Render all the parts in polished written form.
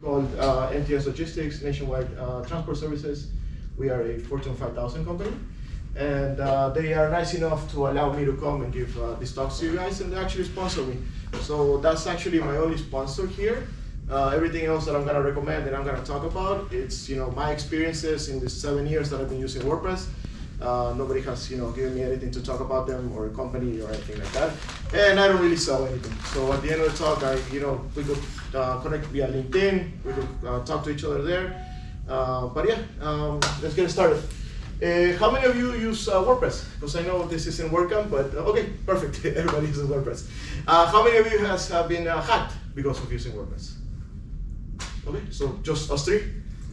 called NTS Logistics, Nationwide Transport Services. We are a Fortune 5000 company, and they are nice enough to allow me to come and give these talks to you guys, and they actually sponsor me. So that's actually my only sponsor here. Everything else that I'm gonna recommend and I'm gonna talk about, it's my experiences in the 7 years that I've been using WordPress. Nobody has given me anything to talk about them or a company or anything like that, and I don't really sell anything. So at the end of the talk, we could connect via LinkedIn. We could talk to each other there. But yeah, let's get started. How many of you use WordPress? Because I know this isn't WordCamp, but okay, perfect. Everybody uses WordPress. How many of you have been hacked because of using WordPress? Okay, so just us three.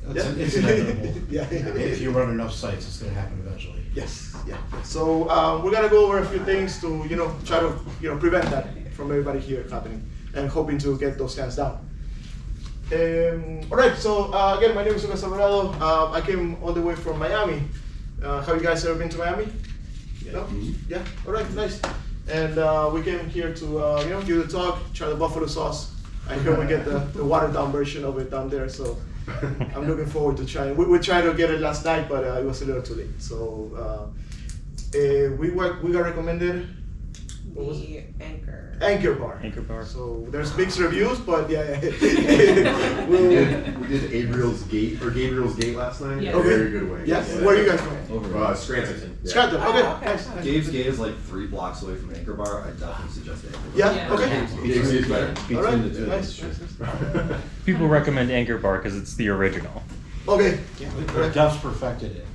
It's inevitable. Yeah. If you run enough sites, it's going to happen eventually. Yes. Yeah. So we're gonna go over a few things to try to prevent that from everybody here happening, and hoping to get those scans down. All right. So again, my name is Manuel Alvarado. I came all the way from Miami. Have you guys ever been to Miami? Yeah. No? Yeah. All right. Nice. And we came here to give the talk, try the buffalo sauce. I hear we get the watered down version of it down there. So I'm looking forward to trying. We tried to get it last night, but it was a little too late. So we got recommended. What was it? Anchor Bar. Anchor Bar. So there's mixed reviews, but yeah. We did Gabriel's Gate last night. Yeah. Okay. Very good way. Yes. Where are you guys from? Over Scranton. Yeah. Scranton. Okay. Oh, okay. Nice. Gabe's Gate is like 3 blocks away from Anchor Bar. I definitely suggest Anchor Bar. Yeah. Yeah. Okay. Gabe's is better. All right. the two. Nice. People recommend Anchor Bar because it's the original. Okay. Duff's perfected it.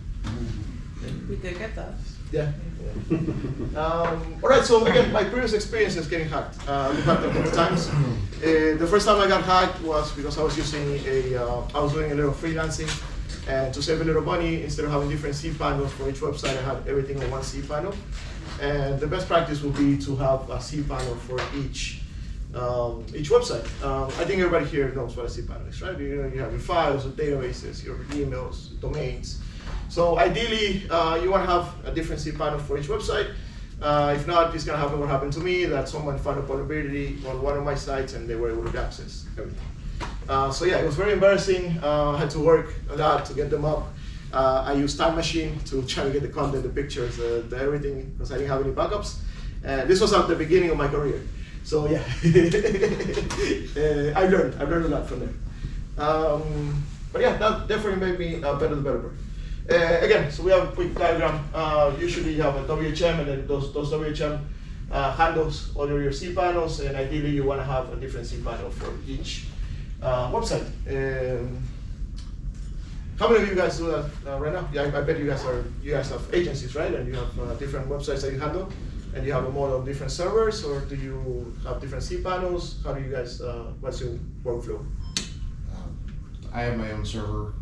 We did get that. Yeah. All right. So again, my previous experience is getting hacked. We hacked a couple times. The first time I got hacked was because I was using I was doing a little freelancing, and to save a little money, instead of having different cPanels for each website, I had everything on one cPanel. And the best practice would be to have a cPanel for each website. I think everybody here knows what a cPanel is, right? You have your files, your databases, your emails, domains. So ideally, you want to have a different cPanel for each website. If not, it's going to happen what happened to me, that someone found a vulnerability on one of my sites and they were able to access everything. So yeah, it was very embarrassing. I had to work a lot to get them up. I used Time Machine to try to get the content, the pictures, the everything, because I didn't have any backups. This was at the beginning of my career. So yeah, I've learned a lot from there. But yeah, that definitely made me a better developer. Again, so we have a quick diagram. Usually you have a WHM, and then those WHM handles all your cPanels, and ideally you want to have a different cPanel for each website. How many of you guys do that right now? Yeah, I bet you guys have agencies, right? And you have different websites that you handle, and you have a model of different servers, or do you have different cPanels? How do you guys? What's your workflow? I have my own server.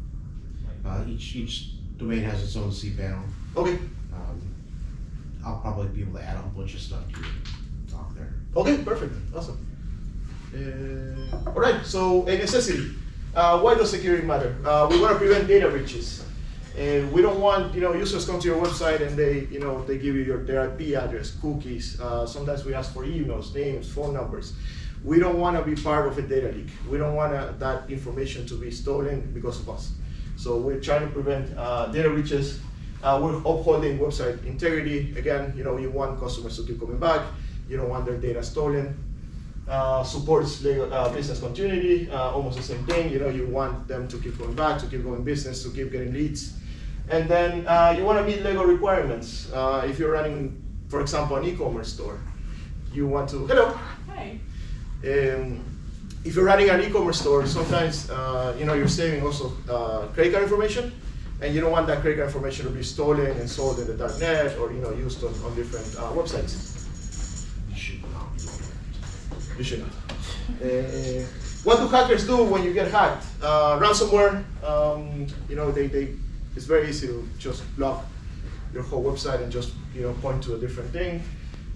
Each domain has its own cPanel. Okay. I'll probably be able to add a whole bunch of stuff to your talk there. Okay, perfect, awesome. All right, so a necessity. Why does security matter? We want to prevent data breaches. We don't want users come to your website and they give you their IP address, cookies. Sometimes we ask for emails, names, phone numbers. We don't want to be part of a data leak. We don't want that information to be stolen because of us. So we're trying to prevent data breaches. We're upholding website integrity. Again, you want customers to keep coming back. You don't want their data stolen. Supports business continuity, almost the same thing. You want them to keep going back, to keep going business, to keep getting leads. And then you want to meet legal requirements. If you're running, for example, an e-commerce store, you want to, hello. Hey. If you're running an e-commerce store, sometimes you're saving also credit card information, and you don't want that credit card information to be stolen and sold in the dark net or used on different websites. You should not be doing that. You should not. What do hackers do when you get hacked? Ransomware. It's very easy to just block your whole website and just point to a different thing.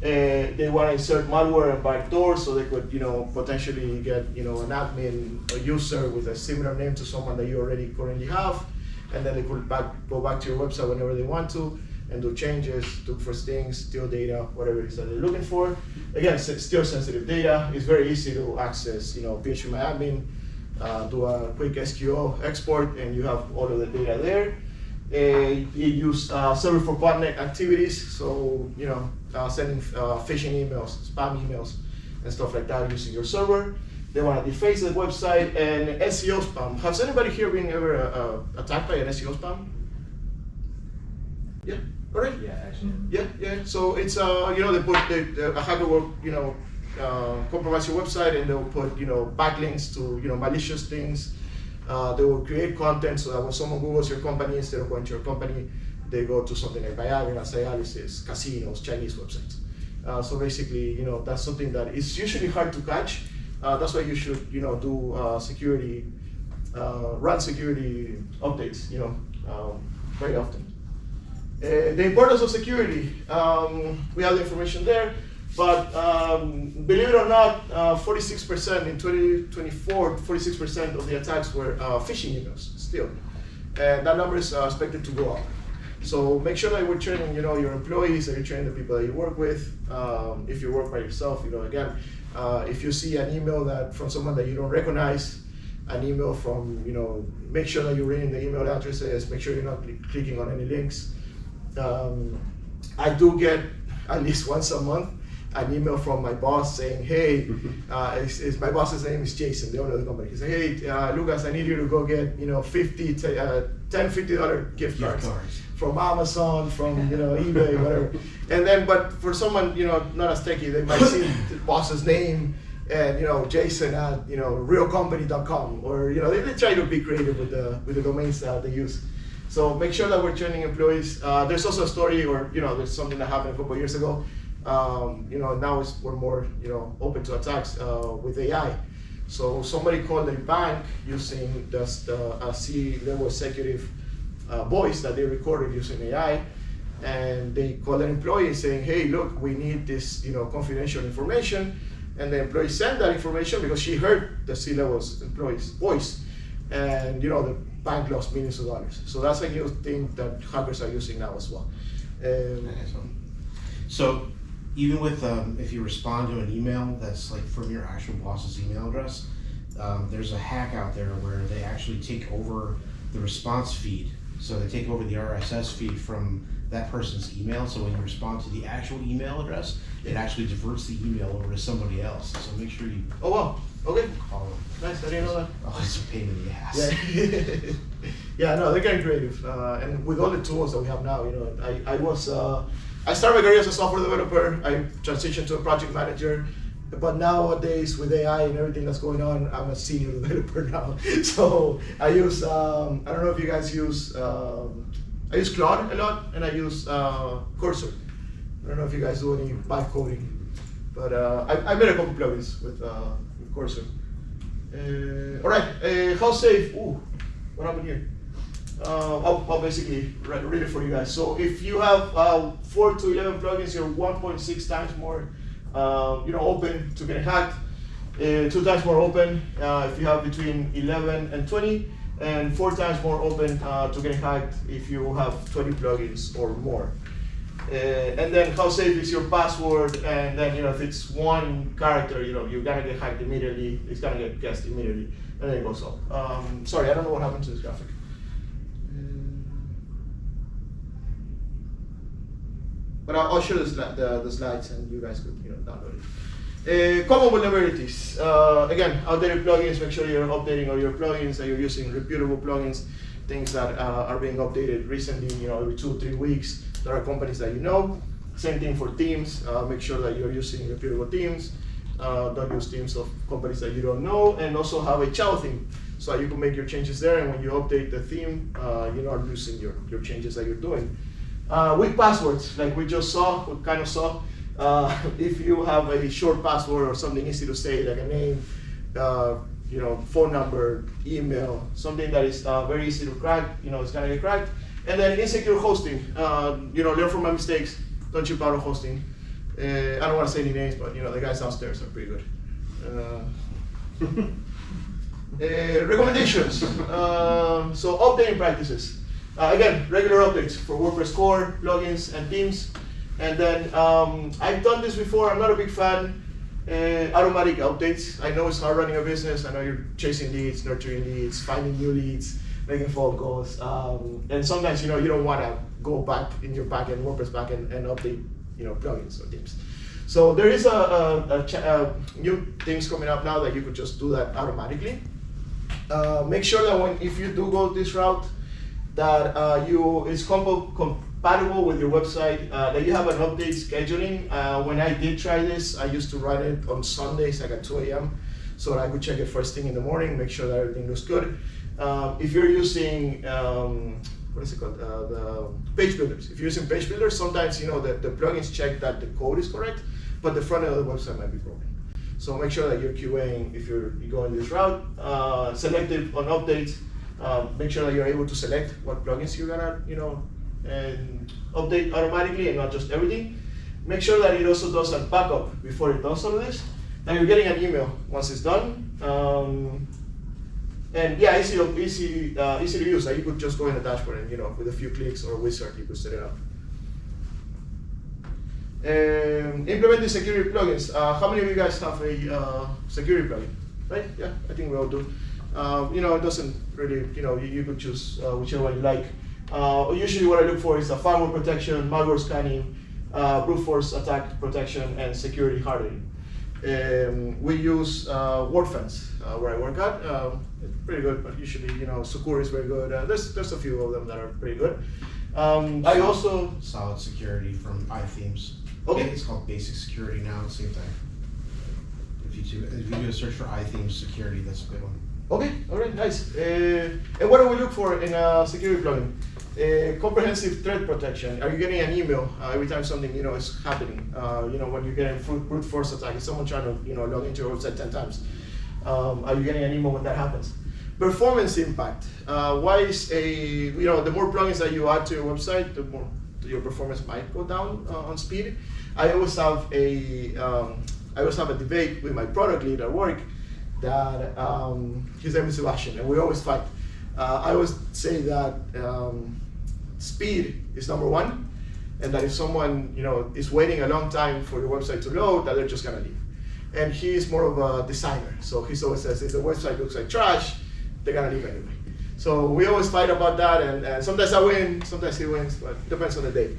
They want to insert malware and backdoor, so they could potentially get an admin, a user with a similar name to someone that you already currently have, and then they could go back to your website whenever they want to and do changes, look for things, steal data, whatever it is that they're looking for. Again, it's still sensitive data. It's very easy to access, PHP admin, do a quick SQL export, and you have all of the data there. You use server for botnet activities, so sending phishing emails, spam emails, and stuff like that using your server. They want to deface the website, and SEO spam. Has anybody here been ever attacked by an SEO spam? Yeah, all right. Yeah, actually. Yeah. So it's they put a hacker will compromise your website, and they'll put backlinks to malicious things. They will create content so that when someone Googles your company, instead of going to your company, they go to something like Viagra, Cialis, casinos, Chinese websites. So basically, that's something that is usually hard to catch. That's why you should, do security, run security updates, very often. The importance of security, we have the information there, but believe it or not, 46% in 2024, 46% of the attacks were phishing emails still. And that number is expected to go up. So make sure that we're training, your employees, that you're training the people that you work with. If you work by yourself, again, if you see an email from someone that you don't recognize, an email from, make sure that you're reading the email addresses, make sure you're not clicking on any links. I do get at least once a month an email from my boss saying, hey, my boss's name is Jason, the owner of the company. He said, hey, Lucas, I need you to go get, $50 gift cards from Amazon, from eBay, whatever. And then, but for someone not as techy, they might see the boss's name and Jason at realcompany.com, or they try to be creative with the domains that they use. So make sure that we're training employees. There's also a story, or there's something that happened a couple of years ago. Now we're more open to attacks with AI. So somebody called a bank using just a C-level executive voice that they recorded using AI, and they called an employee saying, hey, look, we need this confidential information. And the employee sent that information because she heard the C-level employee's voice, and the bank lost millions of dollars. So that's a new thing that hackers are using now as well. So even with if you respond to an email that's like from your actual boss's email address, there's a hack out there where they actually take over the response feed. So they take over the RSS feed from that person's email. So when you respond to the actual email address, it actually diverts the email over to somebody else. So make sure you Oh wow, okay, call them. nice, I didn't know that. Oh, it's a pain in the ass. Yeah, yeah, no, they're getting creative, and with all the tools that we have now, I started my career as a software developer. I transitioned to a project manager, but nowadays with AI and everything that's going on, I'm a senior developer now. So I use, I don't know if you guys use, I use Claude a lot, and I use Cursor. I don't know if you guys do any vibe coding, but I made a couple plugins with Cursor. All right, how safe? Ooh, what happened here? I'll basically read it for you guys. So if you have 4 to 11 plugins, you're 1.6 times more open to get hacked, 2 times more open if you have between 11 and 20, and 4 times more open to get hacked if you have 20 plugins or more. And then how safe is your password? And then if it's one character, you're gonna get hacked immediately. It's gonna get guessed immediately, and then it goes up. Sorry, I don't know what happened to this graphic. But I'll show the slides, and you guys could download it. Common vulnerabilities. Again, outdated plugins. Make sure you're updating all your plugins, that you're using reputable plugins, things that are being updated recently. Every 2 or 3 weeks. There are companies that you know. Same thing for themes. Make sure that you're using reputable themes. Don't use themes of companies that you don't know, and also have a child theme, so you can make your changes there. And when you update the theme, you're not losing your changes that you're doing. Weak passwords, like we kind of saw. If you have a short password or something easy to say, like a name, phone number, email, something that is very easy to crack, it's gonna get cracked. And then insecure hosting. Learn from my mistakes. Don't chip out of hosting. I don't want to say any names, but the guys downstairs are pretty good. Recommendations. So updating practices. Again, regular updates for WordPress core, plugins, and themes. And then I've done this before. I'm not a big fan. Automatic updates. I know it's hard running a business. I know you're chasing leads, nurturing leads, finding new leads, making phone calls, and sometimes you don't want to go back in your backend, WordPress backend, and update plugins or themes. So there is a new things coming up now that you could just do that automatically. Make sure that if you do go this route, that it's compatible with your website, that you have an update scheduling. When I did try this, I used to run it on Sundays, like at 2 a.m., so that I could check it first thing in the morning, make sure that everything looks good. If you're using, what is it called, the page builders. If you're using page builders, sometimes the plugins check that the code is correct, but the front end of the website might be broken. So make sure that you're QAing if you're going this route. Selective on updates. Make sure that you're able to select what plugins you're gonna, and update automatically and not just everything. Make sure that it also does a backup before it does all of this. And you're getting an email once it's done. And yeah, easy to use. Like you could just go in the dashboard and with a few clicks or a wizard, you could set it up. Implement the security plugins. How many of you guys have a security plugin? Right? Yeah, I think we all do. It doesn't really, you could choose whichever one you like. Usually what I look for is a firewall protection, malware scanning, brute force attack protection, and security hardening. We use WordFence where I work at. It's pretty good, but usually, Sucuri is very good. There's a few of them that are pretty good. I also solid security from iThemes. Okay. It's called basic security now. Same thing. If you do a search for iThemes security, that's a good one. Okay, all right, nice. And what do we look for in a security plugin? Comprehensive threat protection. Are you getting an email every time something is happening? When you're getting brute force attack, is someone trying to log into your website 10 times? Are you getting an email when that happens? Performance impact. Why is the more plugins that you add to your website, the more your performance might go down on speed. I always have a debate with my product lead at work that his name is Sebastian, and we always fight. I always say that speed is number one, and that if someone is waiting a long time for your website to load, that they're just gonna leave. And he's more of a designer, so he always says if the website looks like trash, they're gonna leave anyway. So we always fight about that, and sometimes I win, sometimes he wins, but it depends on the day.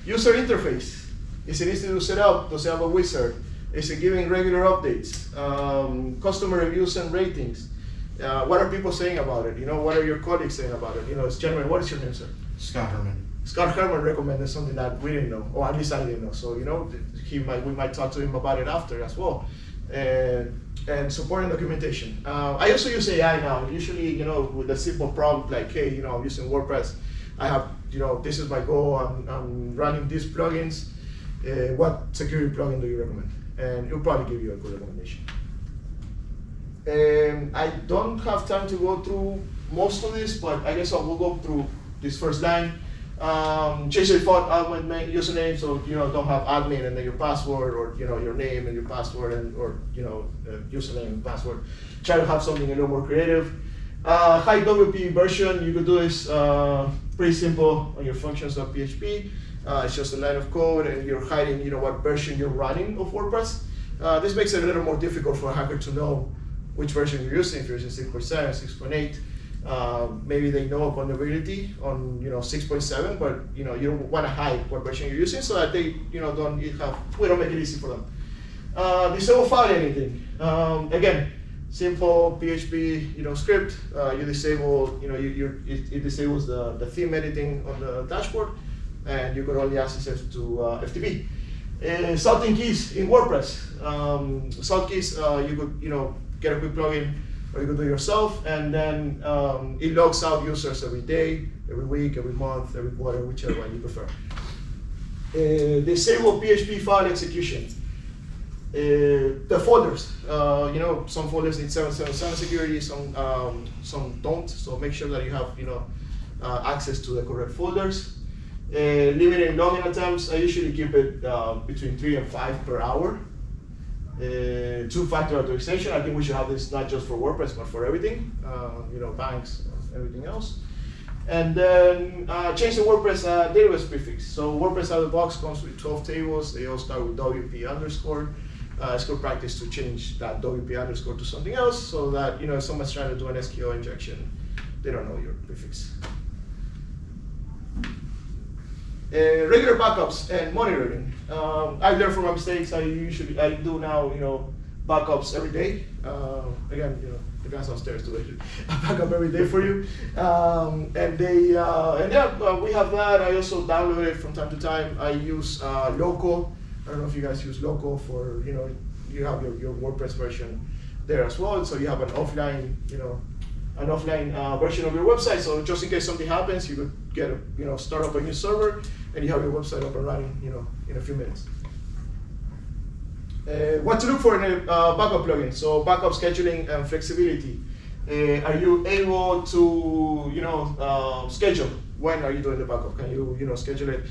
User interface. Is it easy to set up? Does it have a wizard? Is it giving regular updates? Customer reviews and ratings. What are people saying about it? What are your colleagues saying about it? It's gentlemen, what is your name, sir? Scott Herman. Scott Herman recommended something that we didn't know, or at least I didn't know. So we might talk to him about it after as well. And supporting documentation. I also use AI now. Usually, with a simple prompt like, hey, I'm using WordPress. I have, this is my goal. I'm running these plugins. What security plugin do you recommend? And it'll probably give you a good recommendation. I don't have time to go through most of this, but I guess I will go through this first line. Change your default admin username, so don't have admin and then your password, or your name and your password, and or username and password. Try to have something a little more creative. High WP version, you could do this pretty simple on your functions.php. It's just a line of code, and you're hiding what version you're running of WordPress. This makes it a little more difficult for a hacker to know which version you're using. If you're using 6.7, 6.8, maybe they know a vulnerability on 6.7, but you don't want to hide what version you're using, so that they we don't make it easy for them. Disable file anything. Again, simple PHP script. You disable it disables the theme editing on the dashboard, and you could only access it to FTP. Salting keys in WordPress. Salt keys, you could get a quick plugin, or you could do it yourself, and then it logs out users every day, every week, every month, every quarter, whichever one you prefer. Disable PHP file execution. The folders, some folders need 777 security, some don't. So make sure that you have access to the correct folders. Limiting login attempts, I usually keep it between 3 and 5 per hour. Two-factor authorization, I think we should have this not just for WordPress, but for everything, banks, everything else. And then change the WordPress database prefix. So WordPress out of the box comes with 12 tables. They all start with WP underscore. It's good practice to change that WP underscore to something else so that if someone's trying to do an SQL injection, they don't know your prefix. Regular backups and monitoring. I learned from my mistakes. I do now backups every day. Again, the guys downstairs do a backup every day for you. We have that. I also download it from time to time. I use Loco. I don't know if you guys use Loco for you have your WordPress version there as well. So you have an offline version of your website. So just in case something happens, you could get start up a new server and you have your website up and running in a few minutes. What to look for in a backup plugin? So backup scheduling and flexibility. Are you able to schedule when are you doing the backup? Can you schedule it?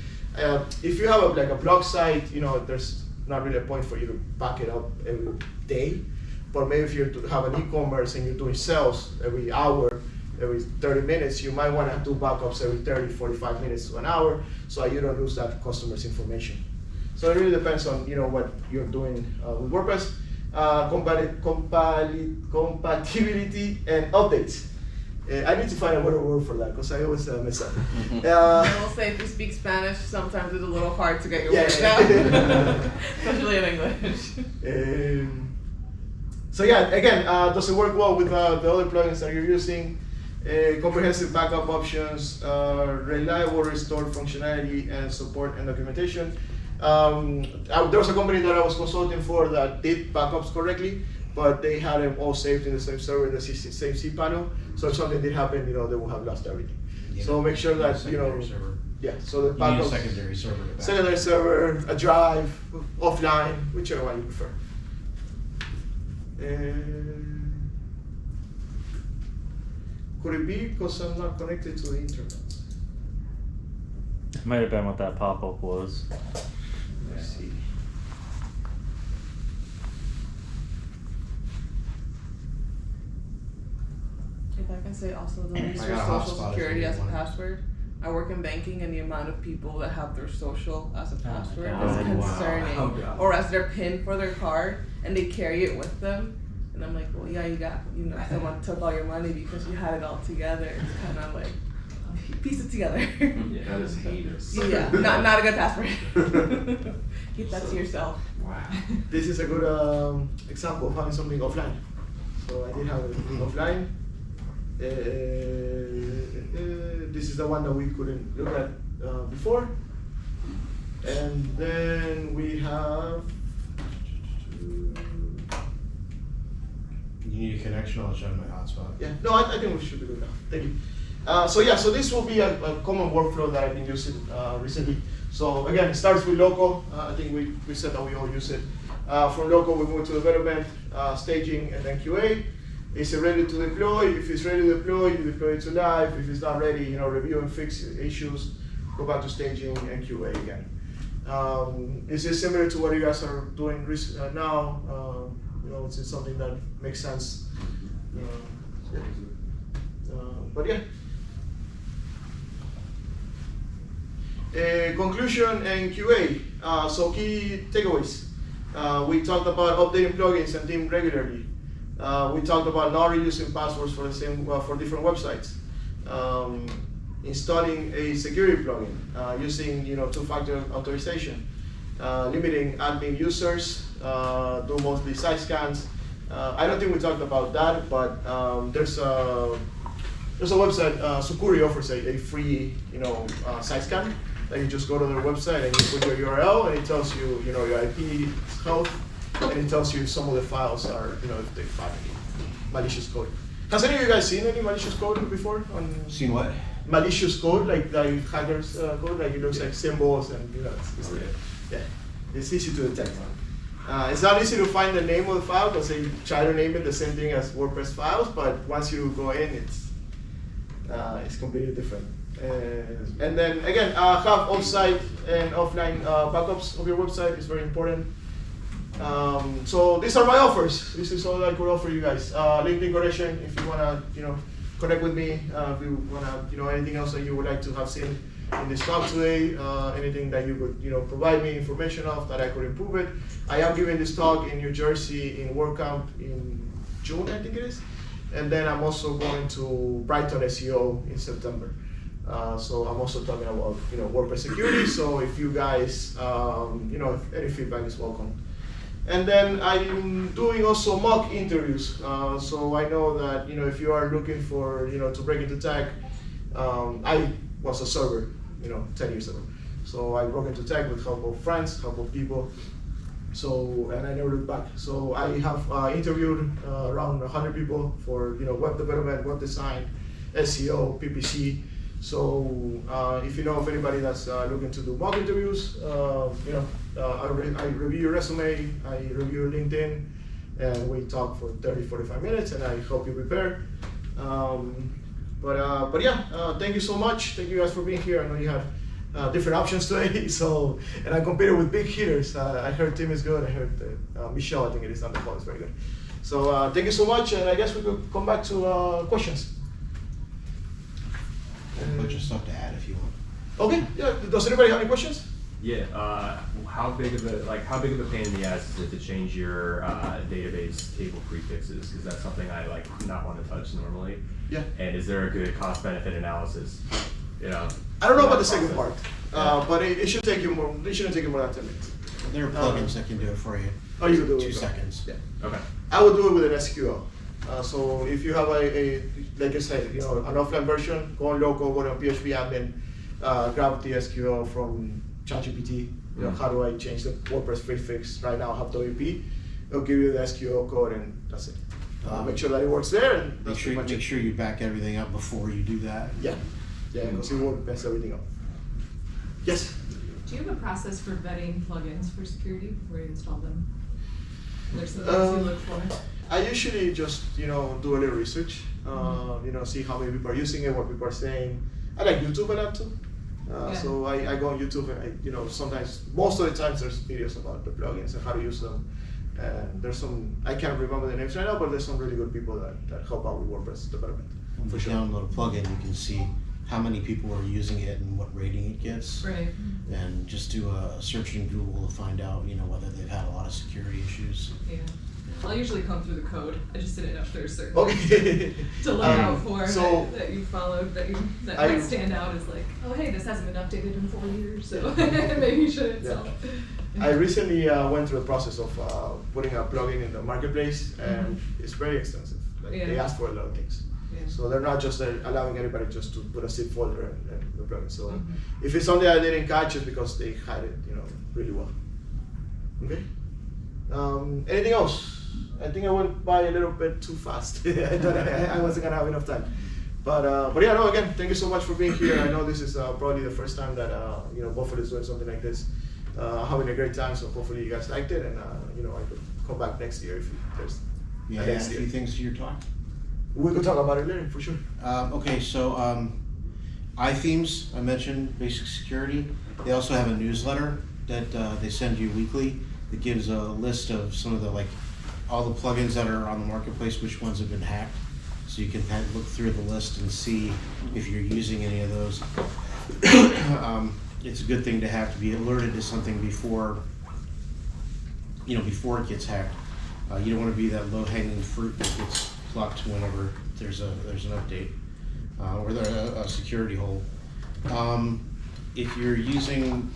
If you have a blog site, there's not really a point for you to back it up every day. But maybe if you have an e-commerce and you're doing sales every hour, every 30 minutes, you might want to do backups every 30, 45 minutes to an hour, so you don't lose that customer's information. So it really depends on what you're doing with WordPress. Compatibility and updates. I need to find a better word for that because I always mess up. I will say if you speak Spanish, sometimes it's a little hard to get your words out, especially in English. So yeah, again, does it work well with the other plugins that you're using? Comprehensive backup options, reliable restore functionality, and support and documentation. There was a company that I was consulting for that did backups correctly, but they had them all saved in the same server, the same cPanel. So if something did happen, they will have lost everything. Yeah. So make sure that Server. yeah. So the You need a backups, secondary server to back. secondary server, a drive, offline, whichever one you prefer. Could it be because I'm not connected to the internet? Might have been what that pop-up was. Let's see. If I can say also, don't use I your got a social hotspot if security you as a want it. password. I work in banking, and the amount of people that have their social as a password God. is Wow. concerning, Oh, God. or as their PIN for their card, and they carry it with them. And I'm like, well, yeah, you got, someone took all your money because you had it all together. It's kind of like, piece it together. That is heinous. Yeah, not a good password. Keep that to yourself. Wow. This is a good example of having something offline. So I did have it offline. This is the one that we couldn't look at before. And then we have. You need a connection, I'll show you my hotspot. Yeah, no, I think we should be good now. Thank you. So this will be a common workflow that I've been using recently. So again, it starts with local. I think we said that we all use it. From local, we move to development, staging, and then QA. Is it ready to deploy? If it's ready to deploy, you deploy it to live. If it's not ready, review and fix issues. Go back to staging and QA again. Is it similar to what you guys are doing now? Is it something that makes sense? But yeah. Conclusion and QA. So key takeaways. We talked about updating plugins and theme regularly. We talked about not reusing passwords for for different websites. Installing a security plugin using two-factor authorization. Limiting admin users. Do mostly site scans. I don't think we talked about that, but there's a website. Sucuri offers a free site scan. That you just go to their website and you put your URL and it tells you your IP health and it tells you some of the files are if they find any malicious code. Has any of you guys seen any malicious code before? Seen what? Malicious code like hackers code, like it looks like symbols and it's easy to detect. It's not easy to find the name of the file because they try to name it the same thing as WordPress files, but once you go in, it's completely different. And then again, have off-site and offline backups of your website is very important. So these are my offers. This is all I could offer you guys. LinkedIn correction if you wanna connect with me if you wanna, anything else that you would like to have seen in this talk today, anything that you could, provide me information of that I could improve it. I am giving this talk in New Jersey in WordCamp in June, I think it is. And then I'm also going to Brighton SEO in September. So I'm also talking about, WordPress security. So if you guys, if any feedback is welcome. And then I'm doing also mock interviews. So I know that, if you are looking for, to break into tech, I was a server, 10 years ago. So I broke into tech with help of friends, help of people. So, and I never looked back. So I have interviewed around 100 people for, web development, web design, SEO, PPC. So if you know of anybody that's looking to do mock interviews, I review your resume, I review your LinkedIn, and we talk for 30-45 minutes, and I help you prepare. But yeah, thank you so much. Thank you guys for being here. I know you had different options today, so, and I competed with big hitters. I heard Tim is good. I heard Michelle, I think it is on the phone, is very good. So thank you so much, and I guess we could come back to questions. A bunch of stuff to add if you want. Okay. Yeah. Does anybody have any questions? Yeah. How big of a pain in the ass is it to change your database table prefixes? Because that's something I not want to touch normally. Yeah. And is there a good cost benefit analysis? I don't know about the second part, but it should take you more. It shouldn't take you more than 10 minutes. There are plugins that can do it for you. Oh, you can do it. 2 seconds. Yeah. Okay. I would do it with an SQL. So if you have a like I said, an offline version, go on local, go on PHP admin, grab the SQL from ChatGPT. How do I change the WordPress prefix? Right now I have WP. It'll give you the SQL code, and that's it. Make sure that it works there, and that's Make sure you back everything up before you do that. Yeah, because it won't mess everything up. Yes. Do you have a process for vetting plugins for security before you install them? There's some things you look for. I usually just do a little research. See how many people are using it, what people are saying. I like YouTube a lot too. So I go on YouTube, and sometimes, most of the times, there's videos about the plugins and how to use them. And there's some, I can't remember the names right now, but there's some really good people that help out with WordPress development. When you download a plugin, you can see how many people are using it and what rating it gets. Right. And just do a search in Google to find out, whether they've had a lot of security issues. Yeah. I'll usually come through the code. I just didn't know if there's certain Okay. things to look out for so that you followed that might stand out as like, oh hey, this hasn't been updated in 4 years, so maybe you should install it. I recently went through the process of putting a plugin in the marketplace, and it's very extensive. They ask for a lot of things. Yeah. So they're not just allowing anybody just to put a zip folder and the plugin. So if it's something I didn't catch, it's because they hide it, really well. Okay. Anything else? I think I went by a little bit too fast. I thought I wasn't gonna have enough time. But yeah, no. Again, thank you so much for being here. I know this is probably the first time that Buffalo is doing something like this. Having a great time. So hopefully you guys liked it, and I could come back next year if there's. Yeah, add a few things to your talk. We could talk about it later for sure. Okay, so iThemes, I mentioned basic security. They also have a newsletter that they send you weekly that gives a list of some of the all the plugins that are on the marketplace, which ones have been hacked. So you can look through the list and see if you're using any of those. It's a good thing to have to be alerted to something before it gets hacked. You don't want to be that low-hanging fruit that gets plucked whenever there's an update or a security hole. If you're using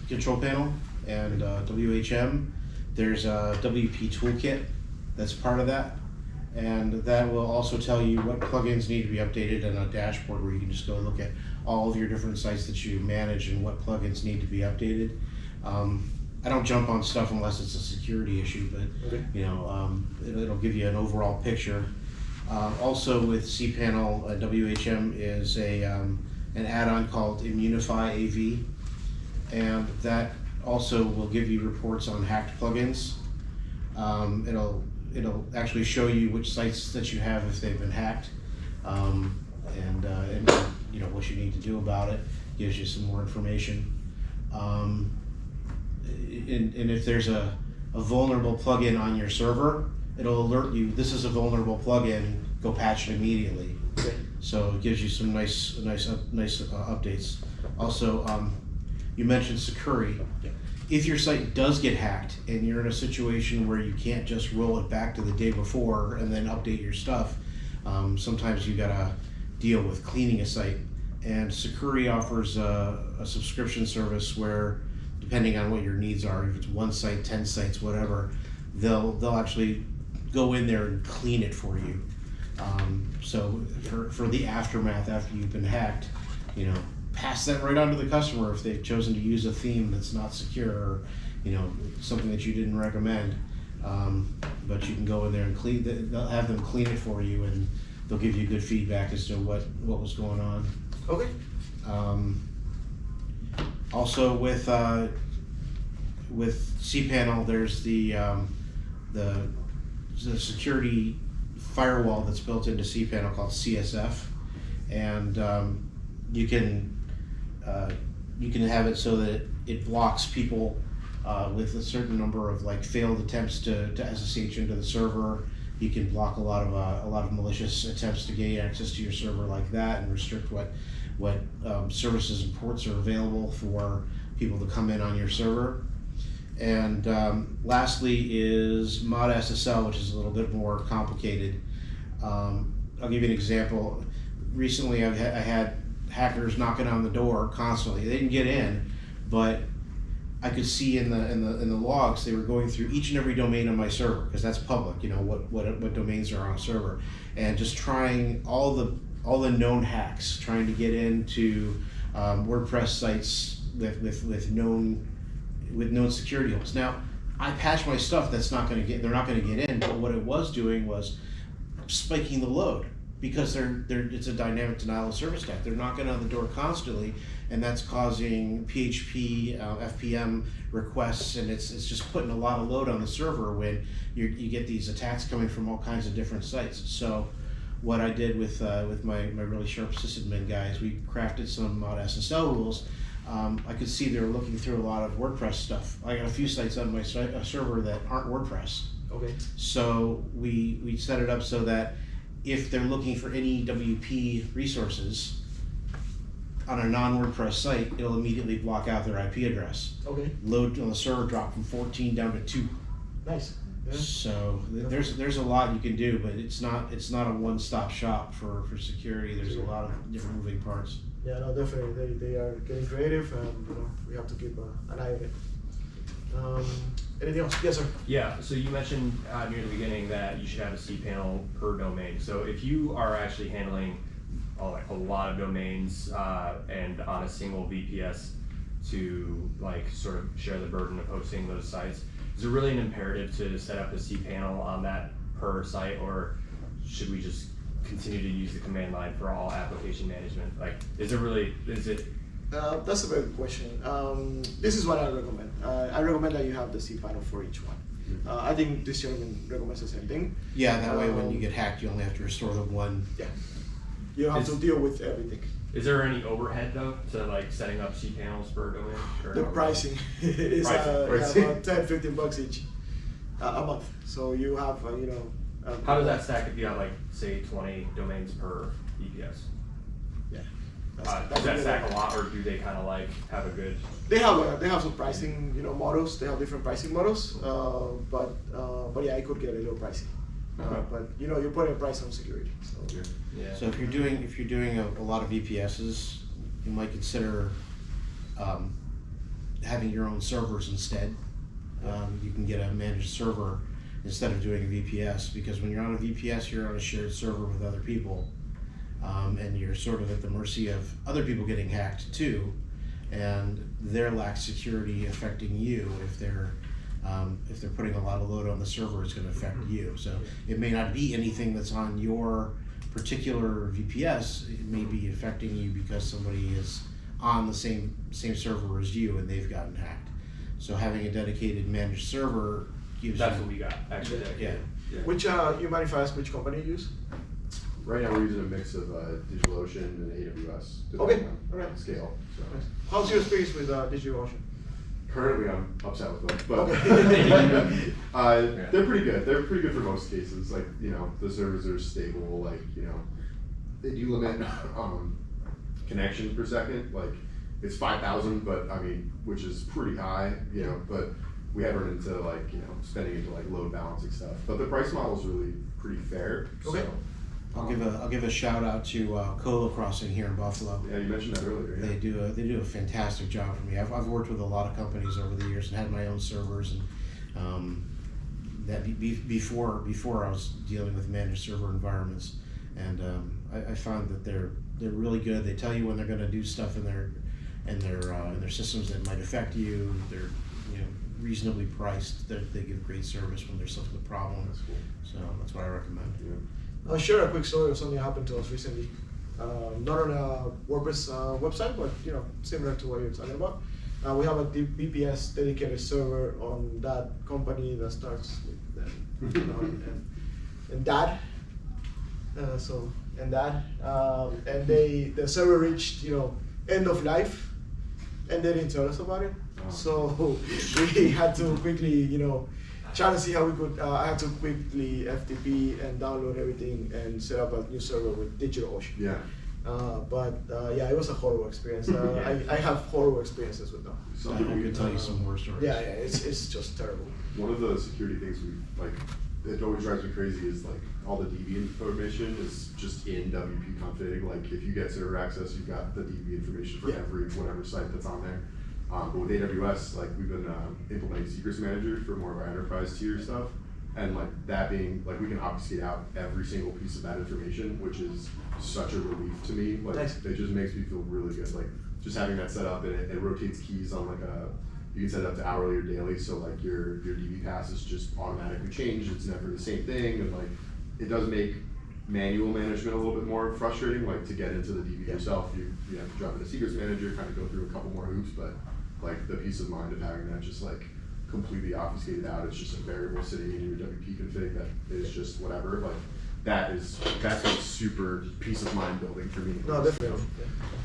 Control Panel and WHM, there's a WP Toolkit that's part of that, and that will also tell you what plugins need to be updated in a dashboard where you can just go look at all of your different sites that you manage and what plugins need to be updated. I don't jump on stuff unless it's a security issue, but it'll give you an overall picture. Also with cPanel, WHM is an add-on called Immunify AV, and that also will give you reports on hacked plugins. It'll actually show you which sites that you have if they've been hacked, and what you need to do about it. Gives you some more information. And if there's a vulnerable plugin on your server, it'll alert you, this is a vulnerable plugin, go patch it immediately. Okay. So it gives you some nice updates. Also, you mentioned security. Yeah. If your site does get hacked and you're in a situation where you can't just roll it back to the day before and then update your stuff, sometimes you gotta deal with cleaning a site. And Security offers a subscription service where, depending on what your needs are, if it's 1 site, 10 sites, whatever, they'll actually go in there and clean it for you. So for the aftermath after you've been hacked, you know, pass that right on to the customer if they've chosen to use a theme that's not secure, or, you know, something that you didn't recommend. But you can go in there and they'll have them clean it for you, and they'll give you good feedback as to what was going on. Okay. Also with cPanel, there's the security firewall that's built into cPanel called CSF, and you can have it so that it blocks people with a certain number of like failed attempts to SSH into the server. You can block a lot of malicious attempts to gain access to your server like that, and restrict what services and ports are available for people to come in on your server. And lastly is mod SSL, which is a little bit more complicated. I'll give you an example. Recently, I had hackers knocking on the door constantly. They didn't get in, but I could see in the logs they were going through each and every domain on my server, because that's public. You know what domains are on a server, and just trying all the known hacks, trying to get into WordPress sites with known security holes. Now, I patched my stuff they're not going to get in, but what it was doing was spiking the load, because it's a dynamic denial of service attack. They're knocking on the door constantly, and that's causing PHP, FPM requests, and it's just putting a lot of load on the server when you get these attacks coming from all kinds of different sites. So what I did with my really sharp sysadmin guys, we crafted some mod SSL rules. I could see they were looking through a lot of WordPress stuff. I got a few sites on my server that aren't WordPress. Okay. So we set it up so that if they're looking for any WP resources on a non-WordPress site, it'll immediately block out their IP address. Okay. Load on the server dropped from 14 down to 2. Nice. Yeah. So there's a lot you can do, but it's not a one-stop shop for security. There's a lot of different moving parts. Yeah, no, definitely. They are getting creative, and we have to keep an eye on it. Anything else? Yes, sir. Yeah, so you mentioned near the beginning that you should have a cPanel per domain. So if you are actually handling a lot of domains and on a single VPS to like sort of share the burden of hosting those sites, is it really an imperative to set up a cPanel on that per site, or should we just continue to use the command line for all application management? Like, is it? That's a very good question. This is what I recommend. I recommend that you have the cPanel for each one. I think this gentleman recommends the same thing. Yeah, that way when you get hacked, you only have to restore the one. Yeah. You don't have to deal with everything. Is there any overhead though to like setting up cPanels per domain? The pricing is about $10-15 each a month. So you have how does that stack if you have like say 20 domains per VPS? Yeah. Does that stack a lot, or do they kind of like have a good? They have some pricing models. They have different pricing models, but yeah, it could get a little pricey. Okay. But you're putting a price on security. So Yeah. So if you're doing a lot of VPSs, you might consider having your own servers instead. You can get a managed server instead of doing a VPS, because when you're on a VPS, you're on a shared server with other people, and you're sort of at the mercy of other people getting hacked too, and their lack security affecting you. If they're putting a lot of load on the server, it's going to affect you. So it may not be anything that's on your particular VPS. It may be affecting you because somebody is on the same server as you and they've gotten hacked. So having a dedicated managed server gives That's you, what we got actually. yeah. which you manifest which company you use? Right now we're using a mix of DigitalOcean and AWS. Okay, depending on alright. Scale. So. How's your experience with DigitalOcean? currently I'm upset with them, but Okay. they're pretty good. They're pretty good for most cases. Like, you know, the servers are stable. Like, you know, they do limit connections per second. Like, it's 5,000, but I mean, which is pretty high, you know. But we have run into like, you know, spending into like load balancing stuff. But the price model is really pretty fair. Okay. So, I'll give a shout out to Colo Crossing here in Buffalo. yeah, you mentioned that earlier. Yeah. They do a fantastic job for me. I've worked with a lot of companies over the years and had my own servers, and before I was dealing with managed server environments, and I found that they're really good. They tell you when they're going to do stuff in their systems that might affect you. They're, you know, reasonably priced. They give great service when there's something a problem. That's cool. So that's what I recommend. Yeah. I'll share a quick story of something that happened to us recently. Not on a WordPress website, but you know, similar to what you're talking about. We have a VPS dedicated server on that company that starts with you know, and that. And the server reached, you know, end of life, and they didn't tell us about it. Oh. So we had to quickly, you know, try to see how we could. I had to quickly FTP and download everything and set up a new server with DigitalOcean. Yeah. Yeah, it was a horrible experience. I have horrible experiences with them. I Something we could tell you some more stories. Yeah, it's just terrible. One of the security things we like, it always drives me crazy is like all the DB information is just in WP config. Like if you get server access, you've got the DB information for every whatever site that's on there. But with AWS, like we've been implementing Secrets Manager for more of our enterprise tier stuff, and like that being like we can obfuscate out every single piece of that information, which is such a relief to me. Like Nice. it just makes me feel really good. Like just having that set up, and it rotates keys on like you can set it up to hourly or daily, so like your DB pass is just automatically changed. It's never the same thing, and like it does make manual management a little bit more frustrating. Like to get into the DB yourself, you have to drop in a Secrets Manager, kind of go through a couple more hoops, but like the peace of mind of having that just like completely obfuscated out. It's just a variable sitting in your WP config that is just whatever. Like that's like super peace of mind building for me. No, definitely.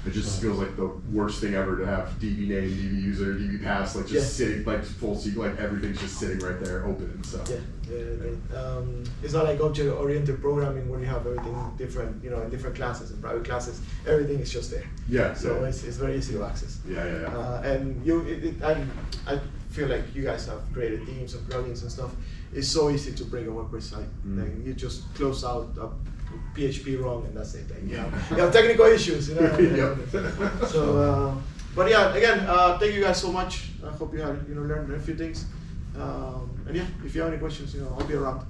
It just feels like the worst thing ever to have DB name, DB user, DB pass, like just sitting, like full sequel, like everything's just sitting right there open. So It's not like object-oriented programming where you have everything different, you know, in different classes and private classes. Everything is just there. Yeah. So it's very easy to access. Yeah. And I feel like you guys have created teams and plugins and stuff. It's so easy to break a WordPress site. Like you just close out a PHP wrong and that's it. Like, you have technical issues, you know. So, but yeah, again, thank you guys so much. I hope you had, you know, learned a few things. And yeah, if you have any questions, you know, I'll be around.